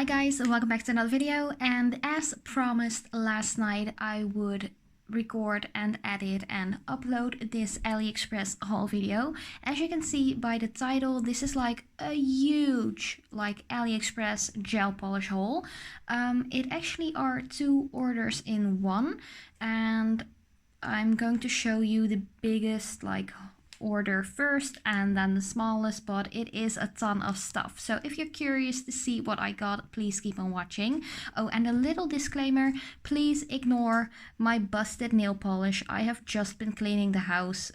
Hi guys, welcome back to another video, and as promised last night I would record and edit and upload this AliExpress haul video. As you can see by the title, this is like a huge AliExpress gel polish haul. It actually are 2 orders in one, and I'm going to show you the biggest order first and then the smallest, but it is a ton of stuff. So if you're curious to see what I got, please keep on watching. Oh, and a little disclaimer, please ignore my busted nail polish. I have just been cleaning the house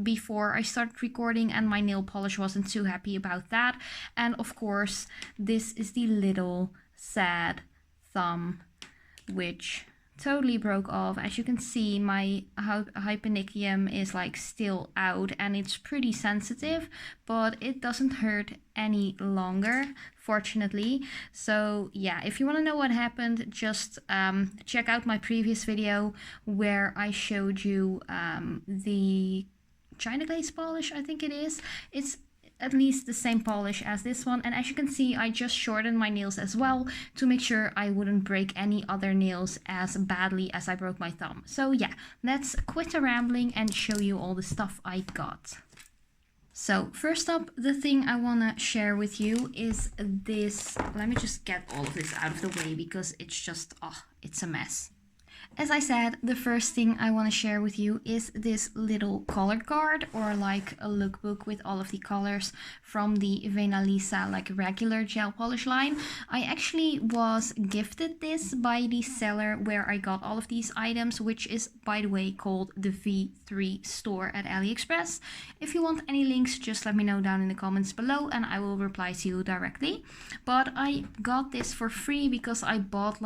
before I started recording, and my nail polish wasn't too happy about that. And of course, this is the little sad thumb, which totally broke off. As you can see, my hyponychium is still out and it's pretty sensitive, but it doesn't hurt any longer, fortunately. So yeah, if you want to know what happened, just check out my previous video where I showed you the China glaze polish, I think it is. It's at least the same polish as this one, and as you can see, I just shortened my nails as well to make sure I wouldn't break any other nails as badly as I broke my thumb. So yeah, let's quit the rambling and show you all the stuff I got. So first up, the thing I want to share with you is this. Let me just get all of this out of the way because it's just, it's a mess. As I said, the first thing I want to share with you is this little color card, or a lookbook with all of the colors from the Venalisa regular gel polish line. I actually was gifted this by the seller where I got all of these items, which is, by the way, called the V3 store at AliExpress. If you want any links, just let me know down in the comments below and I will reply to you directly. But I got this for free because I bought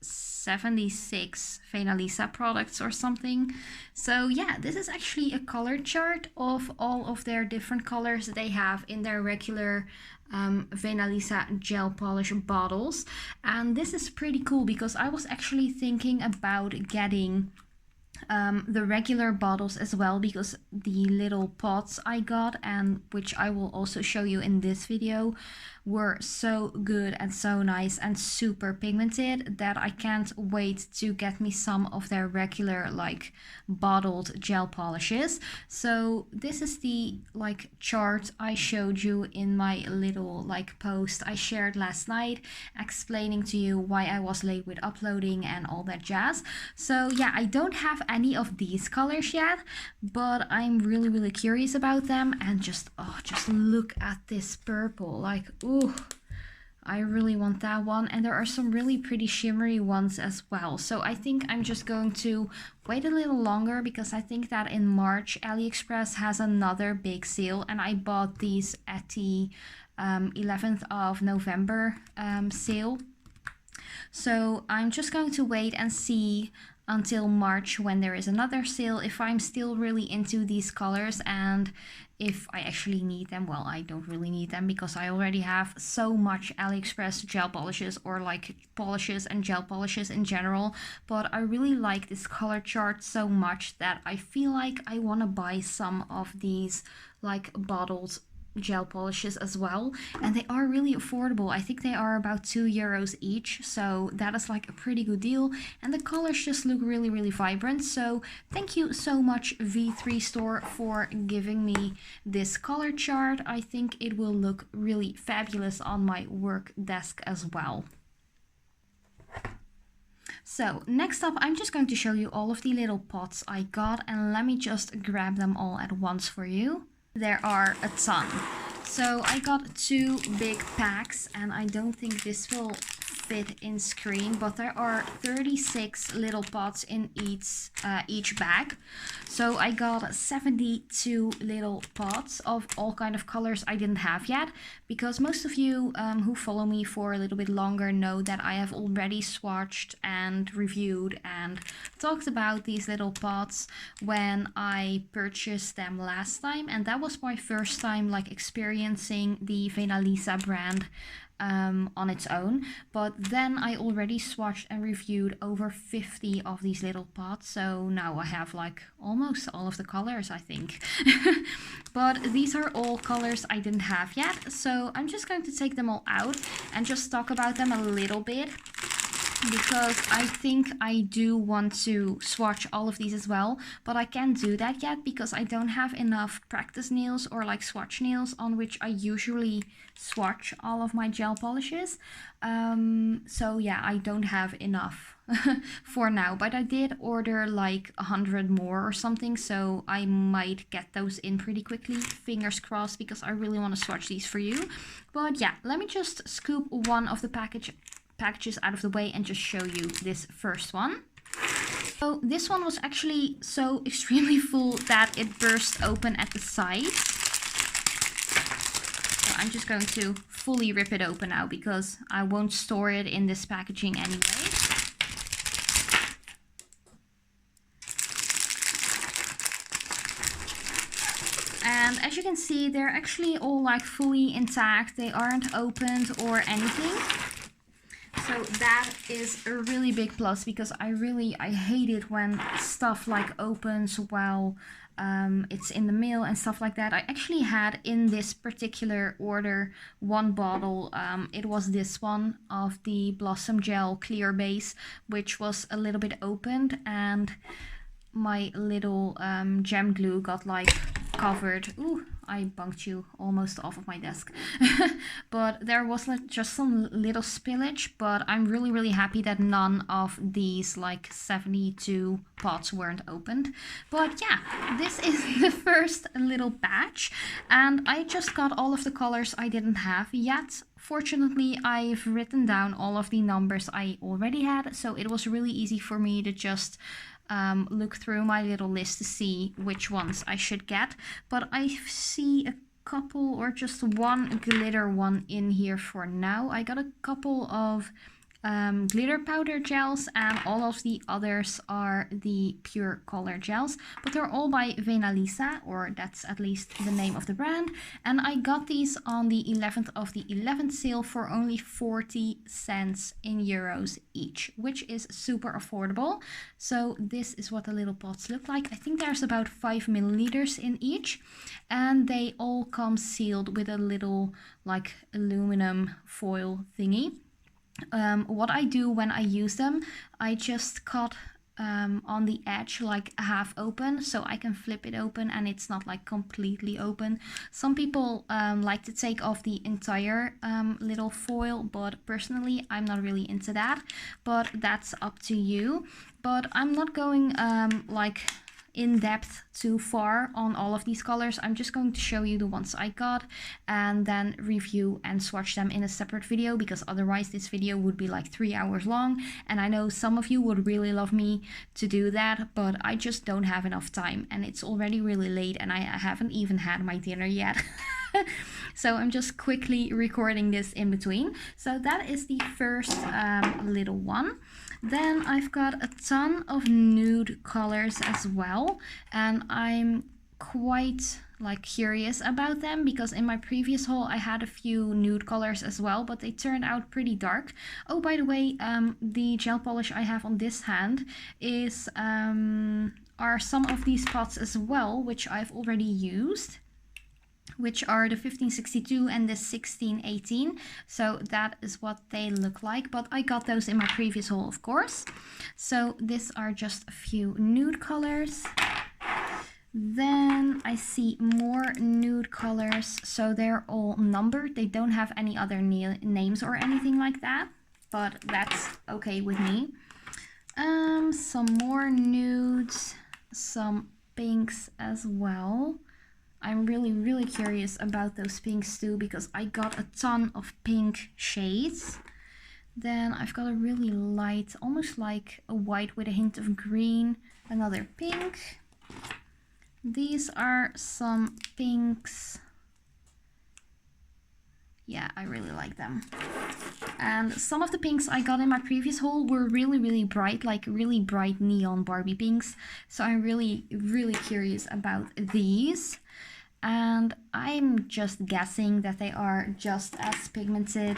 76 Venalisa products or something. So yeah, this is actually a color chart of all of their different colors that they have in their regular Venalisa gel polish bottles. And this is pretty cool because I was actually thinking about getting the regular bottles as well, because the little pots I got, and which I will also show you in this video, were so good and so nice and super pigmented that I can't wait to get me some of their regular bottled gel polishes. So this is the chart I showed you in my little post I shared last night, explaining to you why I was late with uploading and all that jazz. So yeah, I don't have any of these colors yet, but I'm really curious about them. And just look at this purple, ooh, I really want that one. And there are some really pretty shimmery ones as well. So I think I'm just going to wait a little longer, because I think that in March AliExpress has another big sale, and I bought these at the 11th of November sale. So I'm just going to wait and see until March, when there is another sale, if I'm still really into these colors and if I actually need them. Well, I don't really need them because I already have so much AliExpress gel polishes, or polishes and gel polishes in general, but I really like this color chart so much that I feel like I want to buy some of these bottled gel polishes as well. And they are really affordable. I think they are about €2 each, so that is a pretty good deal, and the colors just look really vibrant. So thank you so much, V3 store, for giving me this color chart. I think it will look really fabulous on my work desk as well. So next up, I'm just going to show you all of the little pots I got, and let me just grab them all at once for you. There are a ton. So I got 2 big packs, and I don't think this will fit in screen, but there are 36 little pots in each bag. So I got 72 little pots of all kind of colors I didn't have yet, because most of you who follow me for a little bit longer know that I have already swatched and reviewed and talked about these little pots when I purchased them last time, and that was my first time experiencing the Venalisa brand on its own, but then I already swatched and reviewed over 50 of these little pots, so now I have like almost all of the colors, I think. But these are all colors I didn't have yet, so I'm just going to take them all out and just talk about them a little bit, because I think I do want to swatch all of these as well, but I can't do that yet because I don't have enough practice nails or like swatch nails on which I usually swatch all of my gel polishes. So yeah, I don't have enough for now, but I did order like 100 more or something, so I might get those in pretty quickly, fingers crossed, because I really want to swatch these for you. But yeah, let me just scoop one of the packages out of the way and just show you this first one. So this one was actually so extremely full that it burst open at the side. So I'm just going to fully rip it open now because I won't store it in this packaging anyway. And as you can see, they're actually all like fully intact. They aren't opened or anything. So that is a really big plus, because I hate it when stuff like opens while it's in the mail and stuff like that. I actually had in this particular order one bottle. It was this one of the Blossom Gel Clear Base, which was a little bit opened, and my little gem glue got like covered. Ooh, I bumped you almost off of my desk. But there was like just some little spillage, but I'm really happy that none of these like 72 pots weren't opened. But yeah, this is the first little batch, and I just got all of the colors I didn't have yet. Fortunately, I've written down all of the numbers I already had, so it was really easy for me to just look through my little list to see which ones I should get. But I see a couple, or just one glitter one in here for now. I got a couple of glitter powder gels, and all of the others are the pure color gels, but they're all by Venalisa, or that's at least the name of the brand. And I got these on the 11th of the 11th sale for only 40 cents in euros each, which is super affordable. So this is what the little pots look like. I think there's about 5 milliliters in each, and they all come sealed with a little like aluminum foil thingy. What I do when I use them, I just cut on the edge like half open, so I can flip it open and it's not like completely open. Some people like to take off the entire little foil, but personally I'm not really into that, but that's up to you. But I'm not going like in depth too far on all of these colors. I'm just going to show you the ones I got and then review and swatch them in a separate video, because otherwise this video would be like 3 hours long, and I know some of you would really love me to do that, but I just don't have enough time, and it's already really late and I haven't even had my dinner yet. So I'm just quickly recording this in between. So that is the first little one. Then I've got a ton of nude colors as well, and I'm quite like curious about them, because in my previous haul I had a few nude colors as well, but they turned out pretty dark. Oh, by the way, the gel polish I have on this hand is are some of these pots as well, which I've already used, which are the 1562 and the 1618. So that is what they look like, but I got those in my previous haul, of course. So these are just a few nude colors. Then I see more nude colors, so they're all numbered. They don't have any other names or anything like that, but that's okay with me. Some more nudes, some pinks as well. I'm really curious about those pinks too, because I got a ton of pink shades. Then I've got a really light, almost like a white with a hint of green, another pink. These are some pinks. Yeah, I really like them. And some of the pinks I got in my previous haul were really bright, like really bright neon Barbie pinks. So I'm really curious about these. And I'm just guessing that they are just as pigmented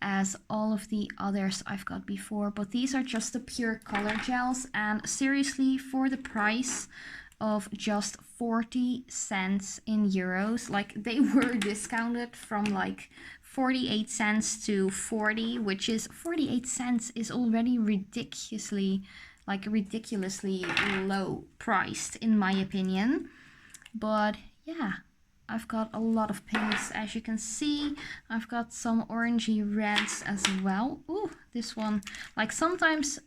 as all of the others I've got before, but these are just the pure color gels, and seriously, for the price of just 40 cents in euros, like they were discounted from like 48 cents to 40, which is 48 cents is already ridiculously low priced in my opinion. But yeah, I've got a lot of pinks, as you can see. I've got some orangey reds as well. Ooh, this one, like sometimes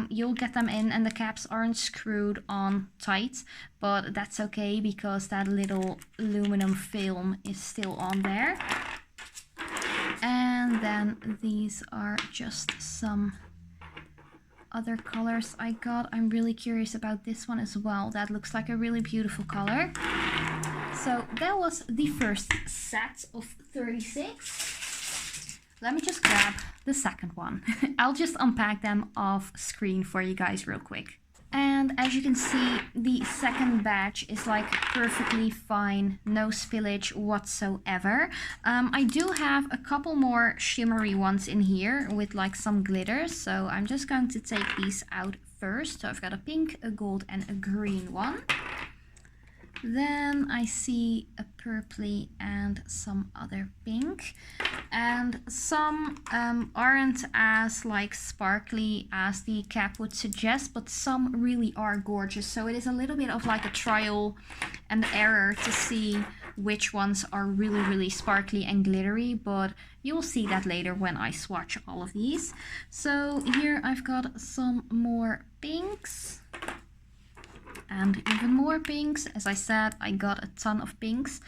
you'll get them in and the caps aren't screwed on tight, but that's okay because that little aluminum film is still on there. And then these are just some other colors I got. I'm really curious about this one as well. That looks like a really beautiful color. So that was the first set of 36. Let me just grab the second one. I'll just unpack them off screen for you guys real quick. And as you can see, the second batch is like perfectly fine, no spillage whatsoever. I do have a couple more shimmery ones in here with like some glitters, so I'm just going to take these out first. So I've got a pink, a gold and a green one. Then I see a purpley and some other pink, and some aren't as like sparkly as the cap would suggest, but some really are gorgeous. So it is a little bit of like a trial and error to see which ones are really sparkly and glittery, but you'll see that later when I swatch all of these. So here I've got some more pinks. And even more pinks. As I said, I got a ton of pinks.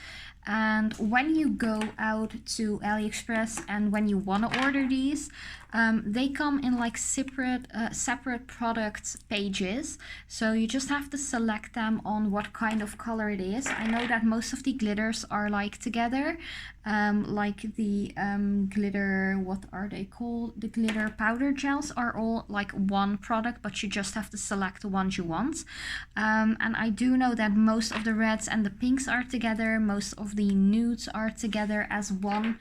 And when you go out to AliExpress and when you want to order these, they come in like separate product pages. So you just have to select them on what kind of color it is. I know that most of the glitters are like together, like the glitter, what are they called? The glitter powder gels are all like one product, but you just have to select the ones you want. And I do know that most of the reds and the pinks are together, most of the nudes are together as one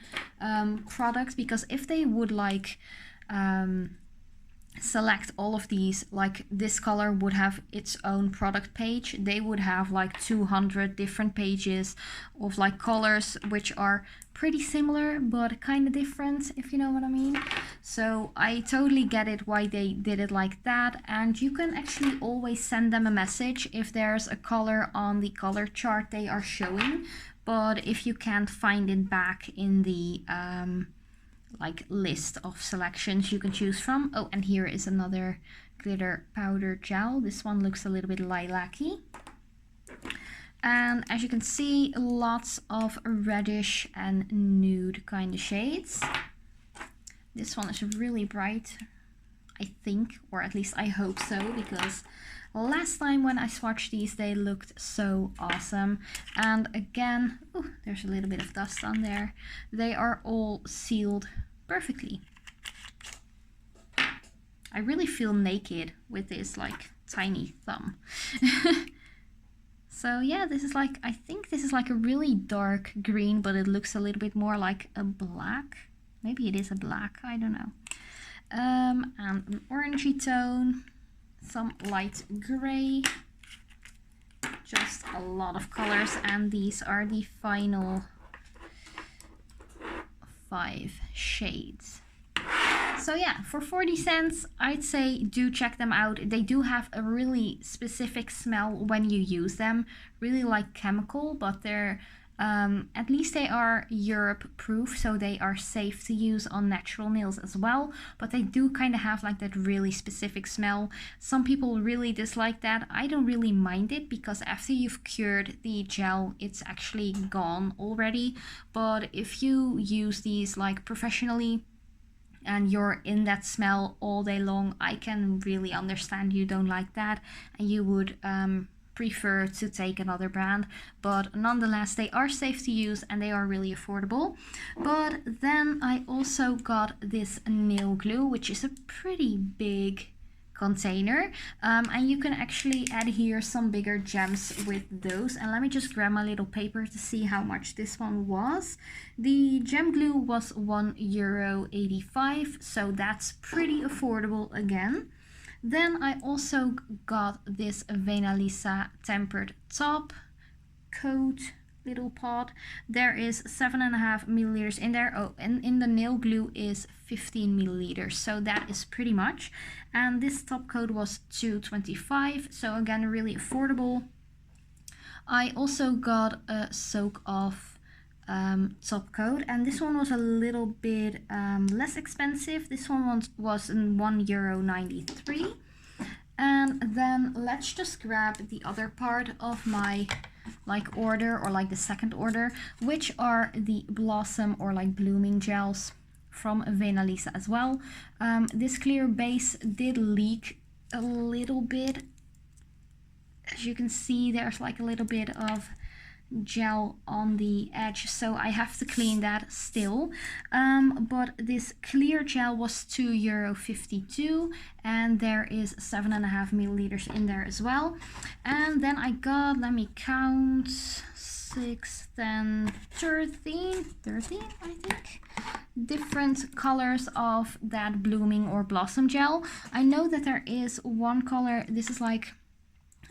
product, because if they would like select all of these, like this color would have its own product page, they would have like 200 different pages of like colors which are pretty similar but kind of different, if you know what I mean. So I totally get it why they did it like that, and you can actually always send them a message if there's a color on the color chart they are showing, but if you can't find it back in the like list of selections you can choose from. Oh, and here is another glitter powder gel. This one looks a little bit lilac-y. And as you can see, lots of reddish and nude kind of shades. This one is really bright, I think, or at least I hope so, because last time when I swatched these, they looked so awesome. And again, ooh, there's a little bit of dust on there. They are all sealed perfectly. I really feel naked with this like tiny thumb. So yeah, this is like, I think this is like a really dark green, but it looks a little bit more like a black. Maybe it is a black, I don't know. And an orangey tone, some light gray, just a lot of colors, and these are the final 5 shades. So yeah, for 40 cents, I'd say do check them out. They do have a really specific smell when you use them, really like chemical, but they're at least they are Europe proof, so they are safe to use on natural nails as well, but they do kind of have like that really specific smell. Some people really dislike that. I don't really mind it, because after you've cured the gel, it's actually gone already. But if you use these like professionally and you're in that smell all day long, I can really understand you don't like that and you would prefer to take another brand. But nonetheless, they are safe to use and they are really affordable. But then I also got this nail glue, which is a pretty big container, and you can actually add here some bigger gems with those. And let me just grab my little paper to see how much this one was. The gem glue was €1.85, so that's pretty affordable again. Then I also got this Venalisa tempered top coat little pot. There is 7.5 milliliters in there. Oh, and in the nail glue is 15 milliliters, so that is pretty much. And this top coat was $2.25, so again really affordable. I also got a soak off top coat, and this one was a little bit less expensive. This one was €1.93. And then let's just grab the other part of my order, or like the second order, which are the blossom or like blooming gels from Venalisa as well. This clear base did leak a little bit. As you can see, there's like a little bit of gel on the edge, so I have to clean that still. But this clear gel was €2.52, and there is 7.5 milliliters in there as well. And then I got, let me count, 6, 10, 13 I think, different colors of that blooming or blossom gel. I know that there is one color, this is like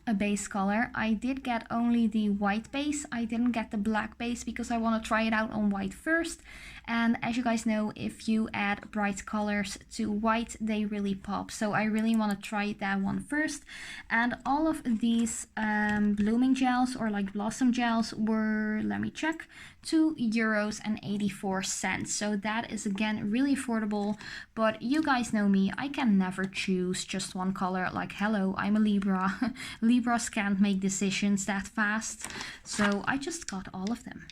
a base color. I did get only the white base. I didn't get the black base because I want to try it out on white first. And as you guys know, if you add bright colors to white, they really pop. So I really want to try that one first. And all of these blooming gels or like blossom gels were, let me check, €2.84. So that is again really affordable. But you guys know me, I can never choose just one color. Like, hello, I'm a Libra. Libras can't make decisions that fast. So I just got all of them.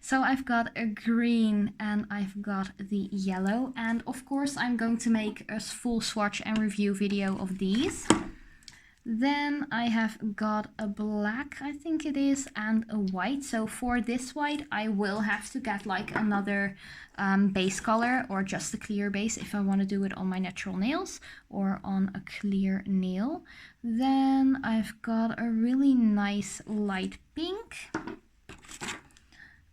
So I've got a green and I've got the yellow. And of course I'm going to make a full swatch and review video of these. Then I have got a black, I think it is, and a white. So for this white, I will have to get like another base color or just a clear base if I want to do it on my natural nails or on a clear nail. Then I've got a really nice light pink.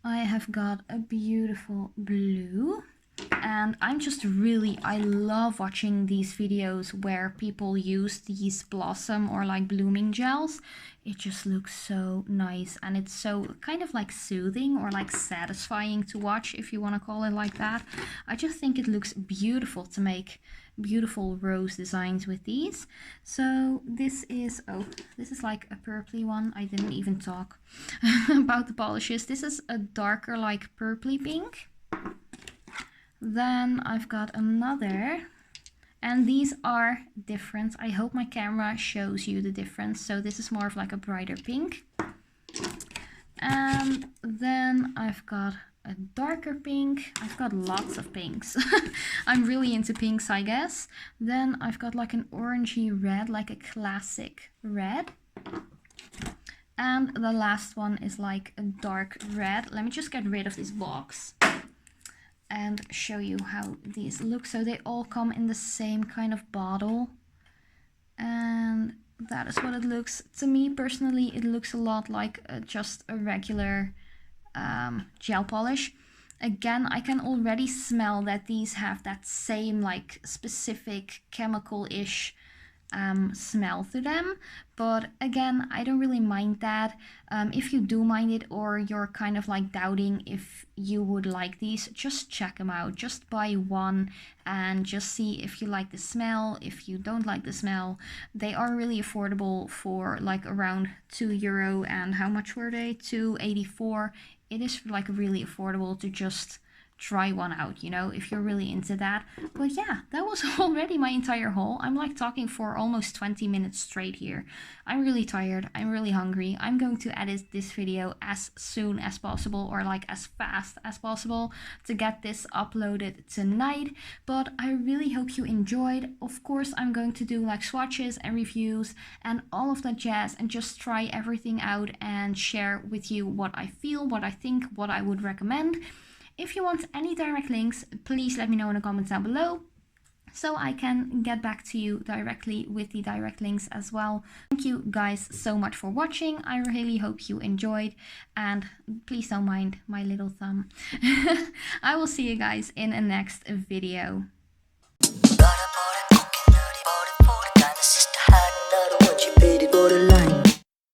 I have got a beautiful blue. And I'm just really, I love watching these videos where people use these blossom or like blooming gels. It just looks so nice, and it's so kind of like soothing or like satisfying to watch, if you want to call it like that. I just think it looks beautiful to make beautiful rose designs with these. So this is, oh, this is like a purpley one. I didn't even talk about the polishes. This is a darker like purpley pink. Then I've got another, and these are different. I hope my camera shows you the difference. So this is more of like a brighter pink. And then I've got a darker pink. I've got lots of pinks. I'm really into pinks, I guess. Then I've got like an orangey red, like a classic red. And the last one is like a dark red. Let me just get rid of this box and show you how these look. So they all come in the same kind of bottle, and that is what it looks. To me personally, it looks a lot like just a regular gel polish. Again, I can already smell that these have that same like specific chemical-ish smell to them, but again, I don't really mind that. If you do mind it, or you're kind of like doubting if you would like these, just check them out. Just buy one and just see if you like the smell. If you don't like the smell, they are really affordable for like around €2, and how much were they? $2.84. It is like really affordable to just try one out, you know, if you're really into that. But yeah, that was already my entire haul. I'm like talking for almost 20 minutes straight here. I'm really tired. I'm really hungry. I'm going to edit this video as soon as possible, or like as fast as possible, to get this uploaded tonight. But I really hope you enjoyed. Of course, I'm going to do like swatches and reviews and all of that jazz, and just try everything out and share with you what I feel, what I think, what I would recommend. If you want any direct links, please let me know in the comments down below. so I can get back to you directly with the direct links as well. Thank you guys so much for watching. I really hope you enjoyed, and please don't mind my little thumb. I will see you guys in a next video.